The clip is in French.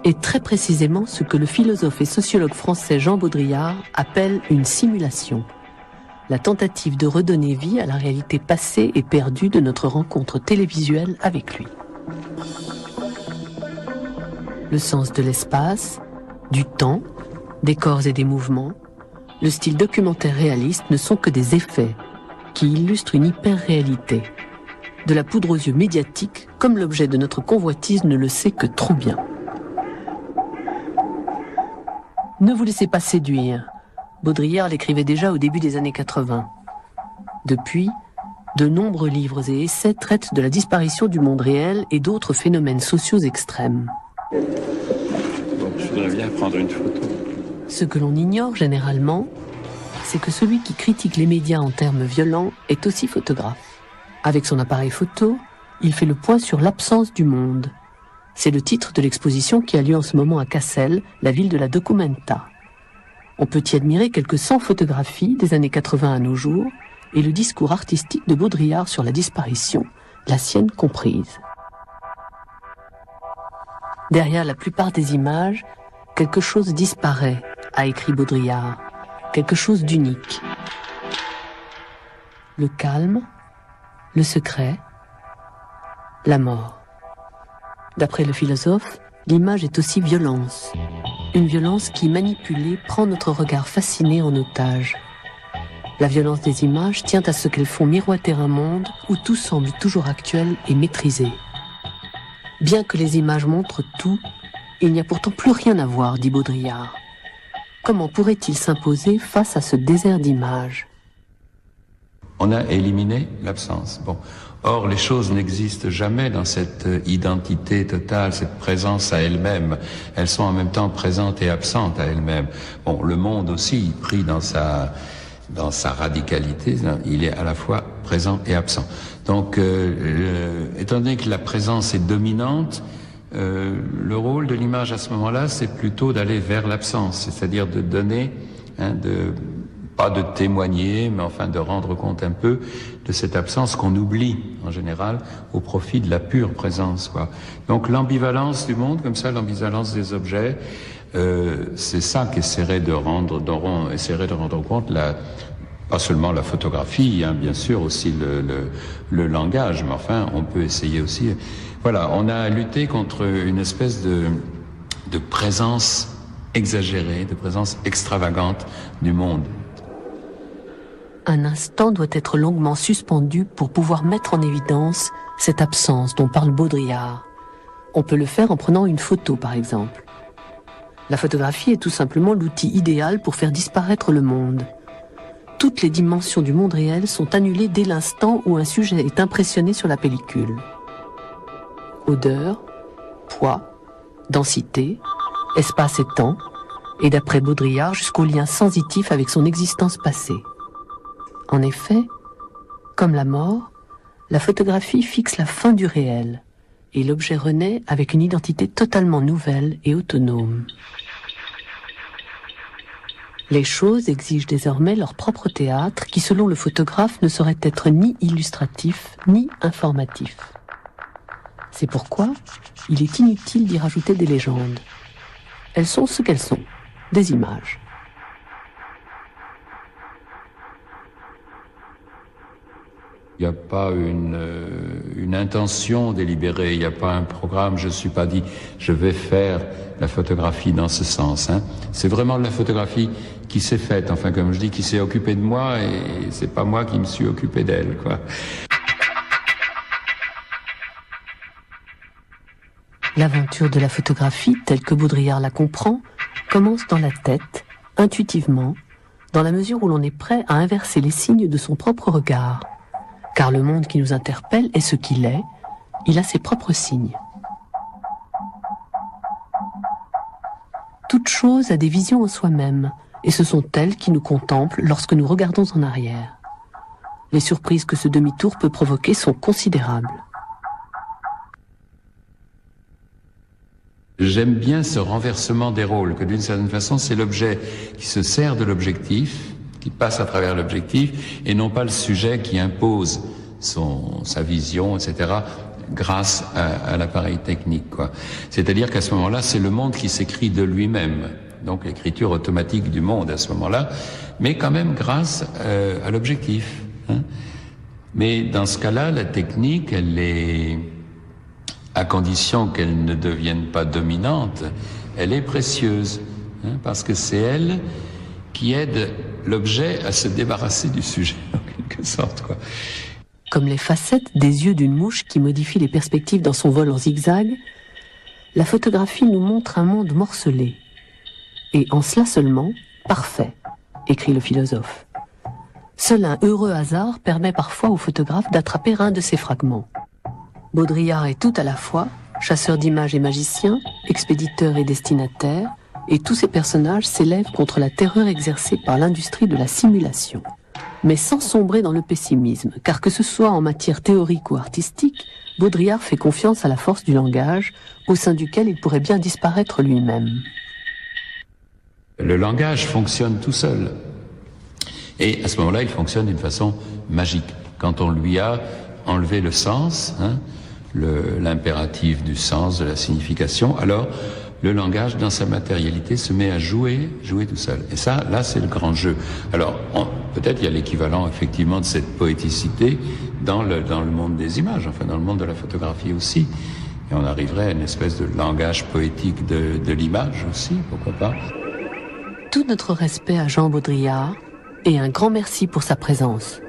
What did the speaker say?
est très précisément ce que le philosophe et sociologue français Jean Baudrillard appelle une simulation. La tentative de redonner vie à la réalité passée et perdue de notre rencontre télévisuelle avec lui. Le sens de l'espace, du temps, des corps et des mouvements, le style documentaire réaliste ne sont que des effets qui illustrent une hyper-réalité. De la poudre aux yeux médiatique, comme l'objet de notre convoitise ne le sait que trop bien. Ne vous laissez pas séduire. Baudrillard l'écrivait déjà au début des années 80. Depuis, de nombreux livres et essais traitent de la disparition du monde réel et d'autres phénomènes sociaux extrêmes. Bon, je voudrais bien prendre une photo. Ce que l'on ignore généralement, c'est que celui qui critique les médias en termes violents est aussi photographe. Avec son appareil photo, il fait le point sur l'absence du monde. C'est le titre de l'exposition qui a lieu en ce moment à Cassel, la ville de la Documenta. On peut y admirer quelques 100 photographies des années 80 à nos jours et le discours artistique de Baudrillard sur la disparition, la sienne comprise. Derrière la plupart des images, quelque chose disparaît, a écrit Baudrillard, quelque chose d'unique. Le calme, le secret, la mort. D'après le philosophe, l'image est aussi violence. Une violence qui, manipulée, prend notre regard fasciné en otage. La violence des images tient à ce qu'elles font miroiter un monde où tout semble toujours actuel et maîtrisé. Bien que les images montrent tout, il n'y a pourtant plus rien à voir, dit Baudrillard. Comment pourrait-il s'imposer face à ce désert d'images ? On a éliminé l'absence. Bon. Or, les choses n'existent jamais dans cette identité totale, cette présence à elle-même. Elles sont en même temps présentes et absentes à elles-mêmes. Bon, le monde aussi, pris dans sa radicalité, il est à la fois présent et absent. Donc, étant donné que la présence est dominante, le rôle de l'image à ce moment-là, c'est plutôt d'aller vers l'absence, c'est-à-dire de donner, pas de témoigner, mais enfin de rendre compte un peu de cette absence qu'on oublie en général au profit de la pure présence, quoi. Donc l'ambivalence du monde, comme ça, l'ambivalence des objets, c'est ça qu'essaierait de rendre compte pas seulement la photographie, bien sûr, aussi le langage, mais enfin, on peut essayer aussi. Voilà, on a lutté contre une espèce de présence exagérée, de présence extravagante du monde. Un instant doit être longuement suspendu pour pouvoir mettre en évidence cette absence dont parle Baudrillard. On peut le faire en prenant une photo, par exemple. La photographie est tout simplement l'outil idéal pour faire disparaître le monde. Toutes les dimensions du monde réel sont annulées dès l'instant où un sujet est impressionné sur la pellicule. Odeur, poids, densité, espace et temps, et d'après Baudrillard jusqu'au lien sensitif avec son existence passée. En effet, comme la mort, la photographie fixe la fin du réel, et l'objet renaît avec une identité totalement nouvelle et autonome. Les choses exigent désormais leur propre théâtre qui, selon le photographe, ne saurait être ni illustratif ni informatif. C'est pourquoi il est inutile d'y rajouter des légendes. Elles sont ce qu'elles sont, des images. Il n'y a pas une intention délibérée, il n'y a pas un programme, je ne suis pas dit je vais faire la photographie dans ce sens. C'est vraiment la photographie qui s'est faite, enfin comme je dis, qui s'est occupée de moi et c'est pas moi qui me suis occupé d'elle, quoi. L'aventure de la photographie, telle que Baudrillard la comprend, commence dans la tête, intuitivement, dans la mesure où l'on est prêt à inverser les signes de son propre regard. Car le monde qui nous interpelle est ce qu'il est, il a ses propres signes. Toute chose a des visions en soi-même, et ce sont elles qui nous contemplent lorsque nous regardons en arrière. Les surprises que ce demi-tour peut provoquer sont considérables. J'aime bien ce renversement des rôles, que d'une certaine façon, c'est l'objet qui se sert de l'objectif, qui passe à travers l'objectif, et non pas le sujet qui impose sa vision, etc. grâce à l'appareil technique, quoi. C'est-à-dire qu'à ce moment-là, c'est le monde qui s'écrit de lui-même. Donc l'écriture automatique du monde à ce moment-là, mais quand même grâce à l'objectif. Hein. Mais dans ce cas-là, la technique, elle est, à condition qu'elle ne devienne pas dominante, elle est précieuse, hein, parce que c'est elle qui aide l'objet à se débarrasser du sujet, en quelque sorte, quoi. Comme les facettes des yeux d'une mouche qui modifie les perspectives dans son vol en zigzag, la photographie nous montre un monde morcelé. Et en cela seulement, parfait, écrit le philosophe. Seul un heureux hasard permet parfois au photographe d'attraper un de ces fragments. Baudrillard est tout à la fois, chasseur d'images et magicien, expéditeur et destinataire, et tous ces personnages s'élèvent contre la terreur exercée par l'industrie de la simulation. Mais sans sombrer dans le pessimisme, car que ce soit en matière théorique ou artistique, Baudrillard fait confiance à la force du langage, au sein duquel il pourrait bien disparaître lui-même. Le langage fonctionne tout seul. Et à ce moment-là, il fonctionne d'une façon magique. Quand on lui a enlevé le sens, hein, l'impératif du sens, de la signification, alors le langage, dans sa matérialité, se met à jouer tout seul. Et ça, là, c'est le grand jeu. Alors, peut-être il y a l'équivalent, effectivement, de cette poéticité dans le monde des images, enfin, dans le monde de la photographie aussi. Et on arriverait à une espèce de langage poétique de l'image aussi, pourquoi pas. Tout notre respect à Jean Baudrillard et un grand merci pour sa présence.